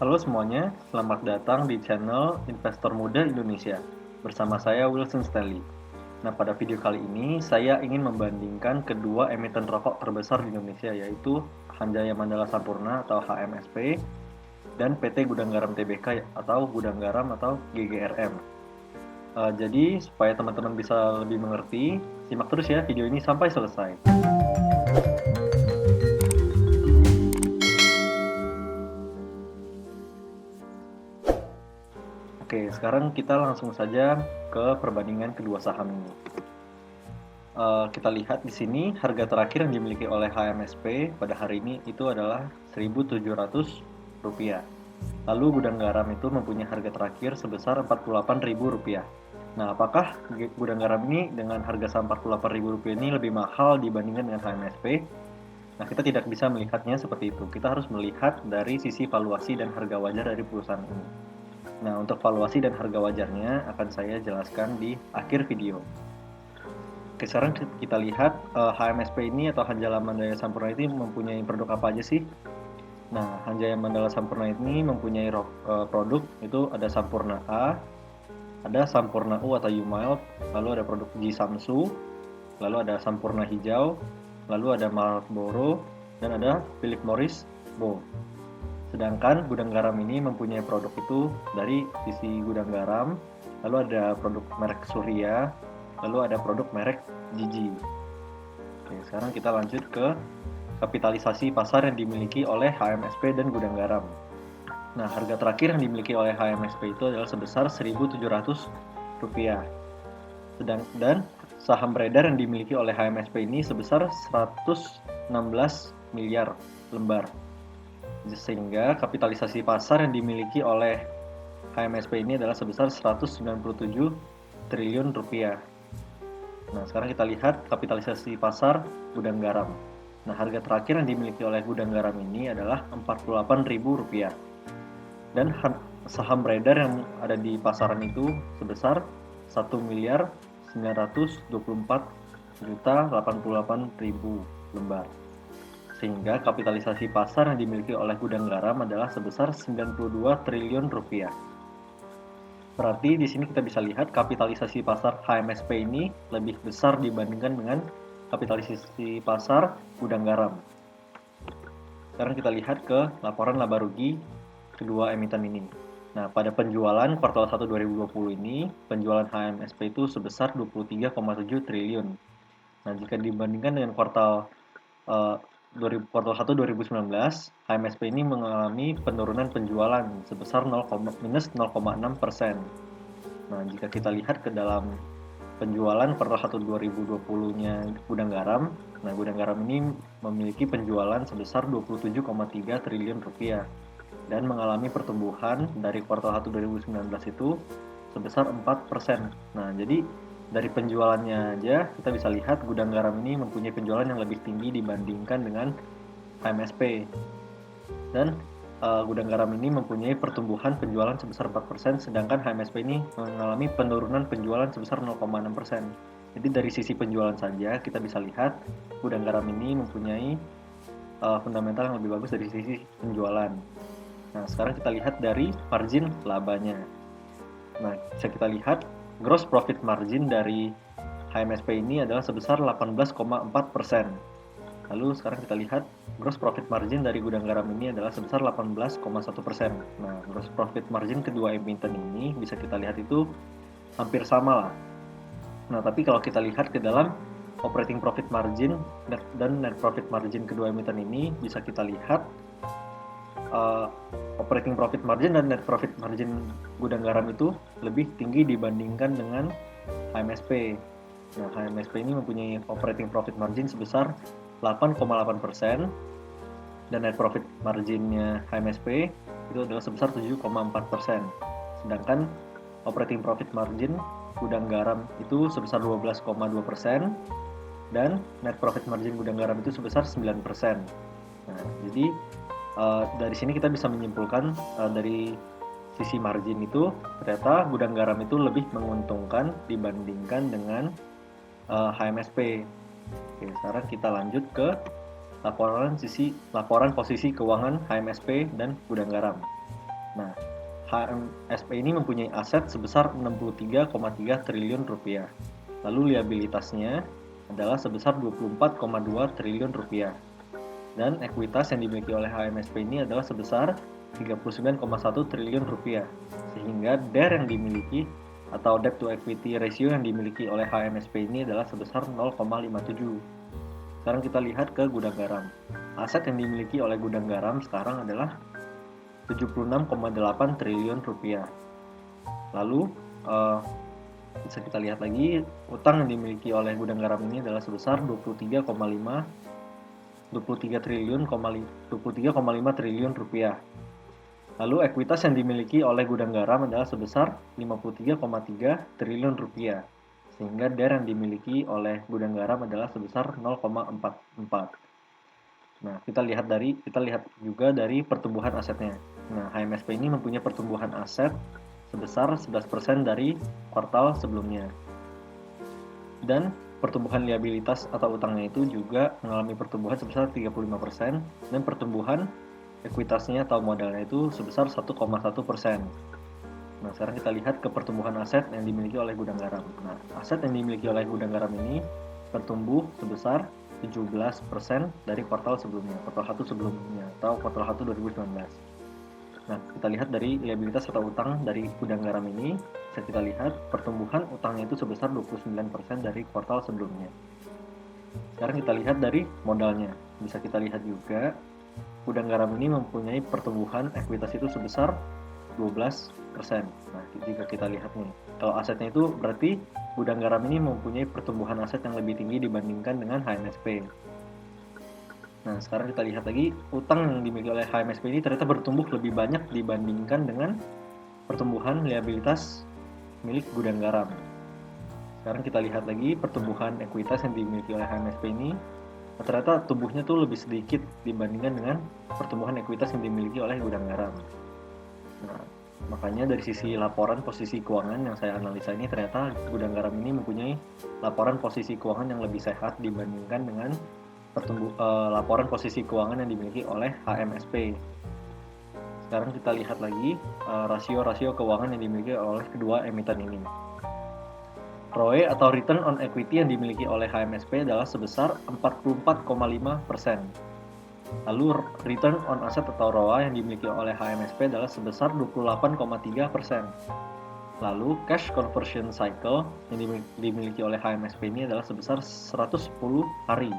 Halo semuanya, selamat datang di channel Investor Muda Indonesia. Bersama saya Wilson Stanley. Nah, pada video kali ini saya ingin membandingkan kedua emiten rokok terbesar di Indonesia, yaitu Hanjaya Mandala Sampurna atau HMSP dan PT Gudang Garam Tbk atau Gudang Garam atau GGRM. Jadi supaya teman-teman bisa lebih mengerti, simak terus ya video ini sampai selesai. Oke, sekarang kita langsung saja ke perbandingan kedua saham ini. Kita lihat di sini harga terakhir yang dimiliki oleh HMSP pada hari ini itu adalah Rp1.700. Lalu Gudang Garam itu mempunyai harga terakhir sebesar Rp48.000. Nah, apakah Gudang Garam ini dengan harga saham Rp48.000 ini lebih mahal dibandingkan dengan HMSP? Nah, kita tidak bisa melihatnya seperti itu. Kita harus melihat dari sisi valuasi dan harga wajar dari perusahaan ini. Nah, untuk valuasi dan harga wajarnya akan saya jelaskan di akhir video. Oke, sekarang kita lihat HMSP ini atau Hanjaya Mandala Sampurna ini mempunyai produk apa aja sih? Nah, Hanjaya Mandala Sampurna ini mempunyai produk itu ada Sampurna A, ada Sampurna U atau U-Mild, lalu ada produk G Samsu, lalu ada Sampurna Hijau, lalu ada Marlboro, dan ada Philip Morris Bow. Sedangkan Gudang Garam ini mempunyai produk itu dari sisi Gudang Garam, lalu ada produk merek Surya, lalu ada produk merek Gigi. Oke, sekarang kita lanjut ke kapitalisasi pasar yang dimiliki oleh HMSP dan Gudang Garam. Nah, harga terakhir yang dimiliki oleh HMSP itu adalah sebesar Rp1.700. Dan saham beredar yang dimiliki oleh HMSP ini sebesar 116 miliar lembar. Sehingga kapitalisasi pasar yang dimiliki oleh HMSP ini adalah sebesar Rp197 triliun. Nah, sekarang kita lihat kapitalisasi pasar Gudang Garam. Nah, harga terakhir yang dimiliki oleh Gudang Garam ini adalah Rp48.000. Dan saham beredar yang ada di pasaran itu sebesar 1.924.088.000 lembar. Sehingga kapitalisasi pasar yang dimiliki oleh Gudang Garam adalah sebesar Rp92 triliun. Berarti di sini kita bisa lihat kapitalisasi pasar HMSP ini lebih besar dibandingkan dengan kapitalisasi pasar Gudang Garam. Sekarang kita lihat ke laporan laba rugi kedua emiten ini. Nah, pada penjualan kuartal 1 2020 ini, penjualan HMSP itu sebesar 23,7 triliun. Nah, jika dibandingkan dengan kuartal 1 2019, HMSP ini mengalami penurunan penjualan sebesar minus 0,6%. Nah, jika kita lihat ke dalam penjualan kuartal 1 2020-nya Gudang Garam, nah Gudang Garam ini memiliki penjualan sebesar Rp27,3 triliun dan mengalami pertumbuhan dari kuartal 1 2019 itu sebesar 4%. Nah, jadi dari penjualannya aja kita bisa lihat Gudang Garam ini mempunyai penjualan yang lebih tinggi dibandingkan dengan HMSP. Dan Gudang Garam ini mempunyai pertumbuhan penjualan sebesar 4%, sedangkan HMSP ini mengalami penurunan penjualan sebesar 0,6%. Jadi dari sisi penjualan saja kita bisa lihat Gudang Garam ini mempunyai fundamental yang lebih bagus dari sisi penjualan. Nah, sekarang kita lihat dari margin labanya. Nah, bisa kita lihat gross profit margin dari HMSP ini adalah sebesar 18,4%. Lalu sekarang kita lihat gross profit margin dari Gudang Garam ini adalah sebesar 18,1%. Nah, gross profit margin kedua emiten ini bisa kita lihat itu hampir sama lah. Nah, tapi kalau kita lihat ke dalam operating profit margin dan net profit margin kedua emiten ini, bisa kita lihat operating profit margin dan net profit margin Gudang Garam itu lebih tinggi dibandingkan dengan HMSP. Nah, HMSP ini mempunyai operating profit margin sebesar 8,8% dan net profit marginnya HMSP itu adalah sebesar 7,4%. Sedangkan operating profit margin Gudang Garam itu sebesar 12,2% dan net profit margin Gudang Garam itu sebesar 9%. Nah, jadi dari sini kita bisa menyimpulkan dari sisi margin itu ternyata Gudang Garam itu lebih menguntungkan dibandingkan dengan HMSP. Oke, sekarang kita lanjut ke laporan posisi keuangan HMSP dan Gudang Garam. Nah, HMSP ini mempunyai aset sebesar 63,3 triliun rupiah. Lalu liabilitasnya adalah sebesar 24,2 triliun rupiah. Dan ekuitas yang dimiliki oleh HMSP ini adalah sebesar 39,1 triliun rupiah. Sehingga DER yang dimiliki atau debt to equity ratio yang dimiliki oleh HMSP ini adalah sebesar 0,57. Sekarang kita lihat ke gudang garam. Aset yang dimiliki oleh gudang garam sekarang adalah 76,8 triliun rupiah. Lalu bisa kita lihat lagi, utang yang dimiliki oleh gudang garam ini adalah sebesar 23,5 triliun rupiah. Lalu ekuitas yang dimiliki oleh gudang garam adalah sebesar 53,3 triliun rupiah. Sehingga DER yang dimiliki oleh gudang garam adalah sebesar 0,44. Nah, kita lihat juga dari pertumbuhan asetnya. Nah, HMSP ini mempunyai pertumbuhan aset sebesar 11% dari kuartal sebelumnya. Dan pertumbuhan liabilitas atau utangnya itu juga mengalami pertumbuhan sebesar 35% dan pertumbuhan ekuitasnya atau modalnya itu sebesar 1,1%. Nah, sekarang kita lihat ke pertumbuhan aset yang dimiliki oleh gudang garam. Nah, aset yang dimiliki oleh gudang garam ini bertumbuh sebesar 17% dari kuartal sebelumnya, kuartal 1 sebelumnya, atau kuartal 1 2019. Nah, kita lihat dari liabilitas atau utang dari gudang garam ini, bisa kita lihat pertumbuhan utangnya itu sebesar 29% dari kuartal sebelumnya. Sekarang kita lihat dari modalnya. Bisa kita lihat juga, gudang garam ini mempunyai pertumbuhan ekuitas itu sebesar 12%. Nah, jika kita lihat nih, kalau asetnya itu berarti gudang garam ini mempunyai pertumbuhan aset yang lebih tinggi dibandingkan dengan HMSP. Nah, sekarang kita lihat lagi, utang yang dimiliki oleh HMSP ini ternyata bertumbuh lebih banyak dibandingkan dengan pertumbuhan liabilitas milik gudang garam. Sekarang kita lihat lagi pertumbuhan ekuitas yang dimiliki oleh HMSP ini ternyata tumbuhnya tuh lebih sedikit dibandingkan dengan pertumbuhan ekuitas yang dimiliki oleh gudang garam. Nah, makanya dari sisi laporan posisi keuangan yang saya analisa ini ternyata gudang garam ini mempunyai laporan posisi keuangan yang lebih sehat dibandingkan dengan laporan posisi keuangan yang dimiliki oleh HMSP. Sekarang kita lihat lagi rasio-rasio keuangan yang dimiliki oleh kedua emiten ini. ROE atau return on equity yang dimiliki oleh HMSP adalah sebesar 44,5%. Lalu return on asset atau ROA yang dimiliki oleh HMSP adalah sebesar 28,3%. Lalu cash conversion cycle yang dimiliki oleh HMSP ini adalah sebesar 110 hari.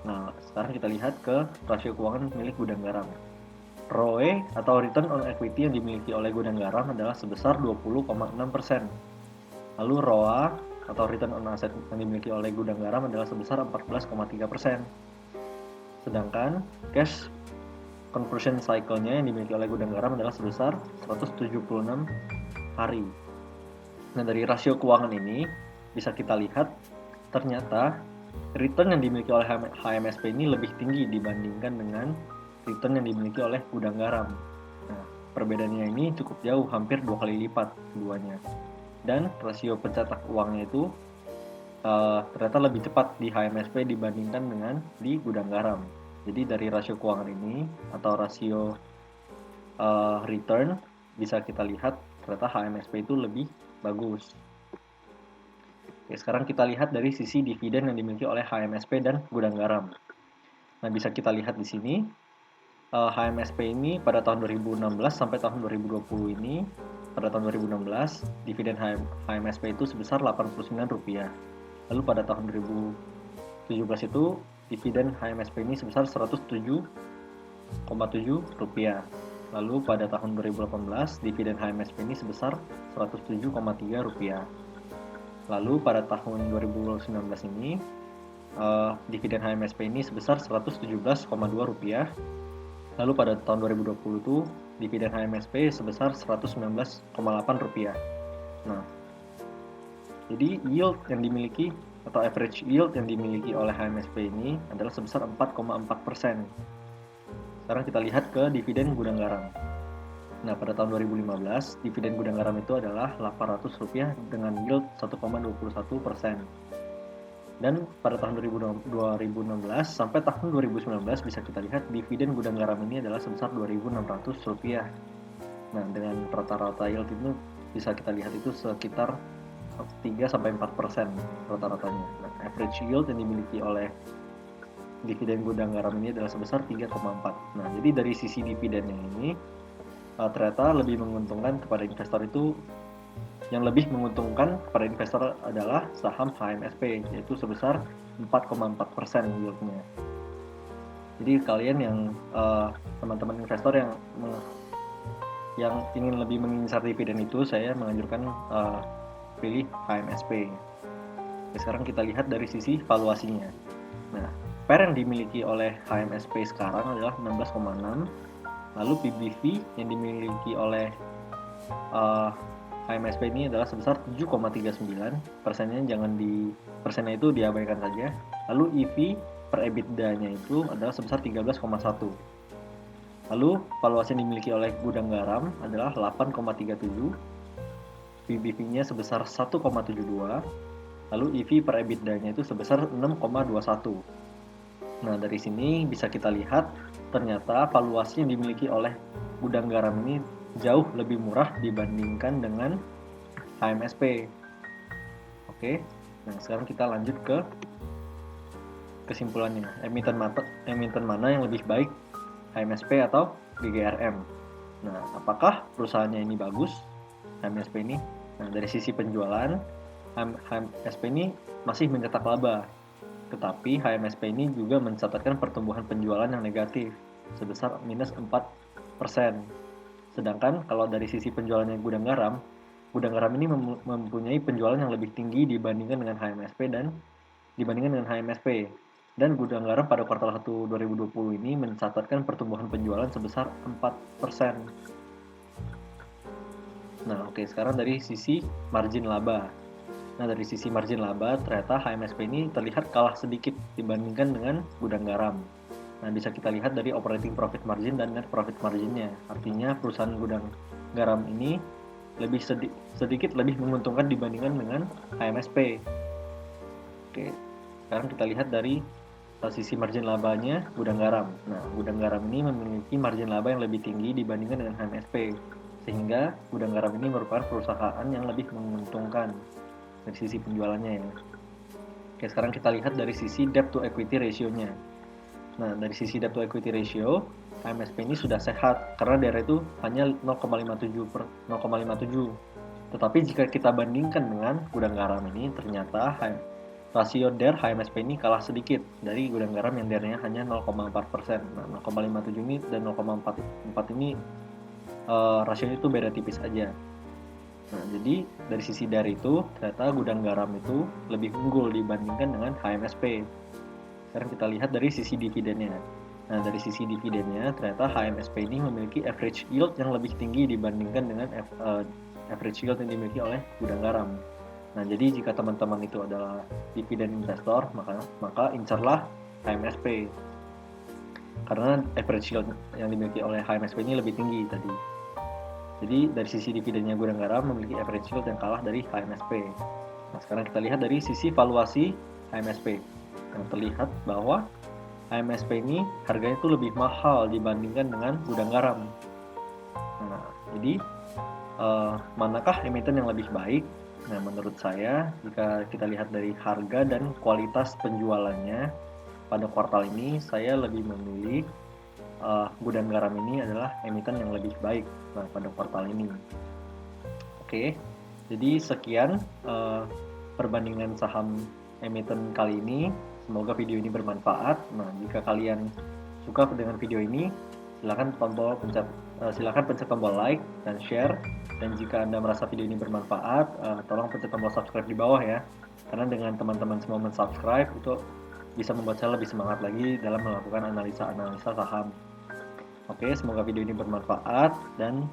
Nah, sekarang kita lihat ke rasio keuangan milik gudang garam. ROE atau return on equity yang dimiliki oleh gudang garam adalah sebesar 20,6%. Lalu ROA atau return on asset yang dimiliki oleh gudang garam adalah sebesar 14,3%. Sedangkan cash conversion cycle-nya yang dimiliki oleh gudang garam adalah sebesar 176 hari. Nah, dari rasio keuangan ini bisa kita lihat ternyata return yang dimiliki oleh HMSP ini lebih tinggi dibandingkan dengan return yang dimiliki oleh gudang garam. Nah, perbedaannya ini cukup jauh, hampir 2 kali lipat keduanya. Dan rasio pencetak uangnya itu ternyata lebih cepat di HMSP dibandingkan dengan di gudang garam. Jadi dari rasio keuangan ini atau rasio return bisa kita lihat ternyata HMSP itu lebih bagus. Oke, sekarang kita lihat dari sisi dividen yang dimiliki oleh HMSP dan gudang garam. Nah, bisa kita lihat di sini HMSP ini pada tahun 2016 sampai tahun 2020 ini, pada tahun 2016 dividen HMSP itu sebesar Rp89. Lalu pada tahun 2017 itu dividen HMSP ini sebesar Rp107,7. Lalu pada tahun 2018 dividen HMSP ini sebesar Rp107,3. Lalu pada tahun 2019 ini dividen HMSP ini sebesar Rp117,2. Lalu pada tahun 2020 itu dividen HMSP sebesar Rp119,8. Nah, jadi yield yang dimiliki atau average yield yang dimiliki oleh HMSP ini adalah sebesar 4,4%. Sekarang kita lihat ke dividen gudang garam. Nah, pada tahun 2015 dividen gudang garam itu adalah Rp800 dengan yield 1,21%. Dan pada tahun 2016 sampai tahun 2019 bisa kita lihat dividen gudang garam ini adalah sebesar Rp2.600. Nah, dengan rata-rata yield itu bisa kita lihat itu sekitar 3-4% rata-ratanya. Nah, average yield yang dimiliki oleh dividen gudang garam ini adalah sebesar 3,4. Nah, jadi dari sisi dividennya ini ternyata lebih menguntungkan kepada investor itu, yang lebih menguntungkan kepada investor adalah saham HMSP, yaitu sebesar 4,4% yieldnya. Jadi kalian yang teman-teman investor yang ingin lebih mengincar dividen itu, saya menganjurkan pilih HMSP. Oke, sekarang kita lihat dari sisi valuasinya. Nah, PER yang dimiliki oleh HMSP sekarang adalah 16,6, lalu PBV yang dimiliki oleh HMSP ini adalah sebesar 7,39, persennya itu diabaikan saja. Lalu EV per EBITDA-nya itu adalah sebesar 13,1. Lalu valuasi yang dimiliki oleh gudang garam adalah 8,37, PBV-nya sebesar 1,72, lalu EV per EBITDA-nya itu sebesar 6,21. Nah, dari sini bisa kita lihat ternyata valuasi yang dimiliki oleh gudang garam ini jauh lebih murah dibandingkan dengan HMSP. Oke, nah sekarang kita lanjut ke kesimpulannya. Emiten mana yang lebih baik, HMSP atau GGRM? Nah, apakah perusahaannya ini bagus, HMSP ini? Nah, dari sisi penjualan, HMSP ini masih mencetak laba, tetapi HMSP ini juga mencatatkan pertumbuhan penjualan yang negatif sebesar minus 4%. Sedangkan kalau dari sisi penjualannya gudang garam ini mempunyai penjualan yang lebih tinggi dibandingkan dengan HMSP dan gudang garam pada kuartal 1 2020 ini mencatatkan pertumbuhan penjualan sebesar 4%. Nah, oke, sekarang dari sisi margin laba. Nah, dari sisi margin laba, ternyata HMSP ini terlihat kalah sedikit dibandingkan dengan gudang garam. Nah, bisa kita lihat dari operating profit margin dan net profit marginnya. Artinya perusahaan gudang garam ini sedikit lebih menguntungkan dibandingkan dengan HMSP. Oke, sekarang kita lihat dari sisi margin labanya gudang garam. Nah, gudang garam ini memiliki margin laba yang lebih tinggi dibandingkan dengan HMSP, sehingga gudang garam ini merupakan perusahaan yang lebih menguntungkan dari sisi penjualannya ya. Oke, sekarang kita lihat dari sisi debt to equity ratio-nya. Nah, dari sisi debt to equity ratio, HMSP ini sudah sehat karena DER itu hanya 0,57. Tetapi jika kita bandingkan dengan gudang garam ini, ternyata rasio DER HMSP ini kalah sedikit dari gudang garam yang DER-nya hanya 0,4%. Nah, 0,57 ini dan 0,44 ini rasionya itu beda tipis aja. Nah, jadi dari sisi DER itu, ternyata gudang garam itu lebih unggul dibandingkan dengan HMSP. Sekarang kita lihat dari sisi dividennya. Nah, dari sisi dividennya, ternyata HMSP ini memiliki average yield yang lebih tinggi dibandingkan dengan average yield yang dimiliki oleh gudang garam. Nah, jadi jika teman-teman itu adalah dividen investor, maka incarlah HMSP. Karena average yield yang dimiliki oleh HMSP ini lebih tinggi tadi. Jadi dari sisi dividennya gudang garam memiliki average yield yang kalah dari HMSP. Nah, sekarang kita lihat dari sisi valuasi HMSP. Yang terlihat bahwa HMSP ini harganya itu lebih mahal dibandingkan dengan gudang garam. Nah, jadi manakah emiten yang lebih baik? Nah, menurut saya jika kita lihat dari harga dan kualitas penjualannya pada kuartal ini, saya lebih memilih gudang garam ini adalah emiten yang lebih baik pada kuartal ini. Oke, jadi sekian perbandingan saham emiten kali ini. Semoga video ini bermanfaat. Nah, jika kalian suka dengan video ini, silakan pencet tombol like dan share. Dan jika Anda merasa video ini bermanfaat, tolong pencet tombol subscribe di bawah ya. Karena dengan teman-teman semua mensubscribe itu bisa membuat saya lebih semangat lagi dalam melakukan analisa-analisa saham. Oke, semoga video ini bermanfaat dan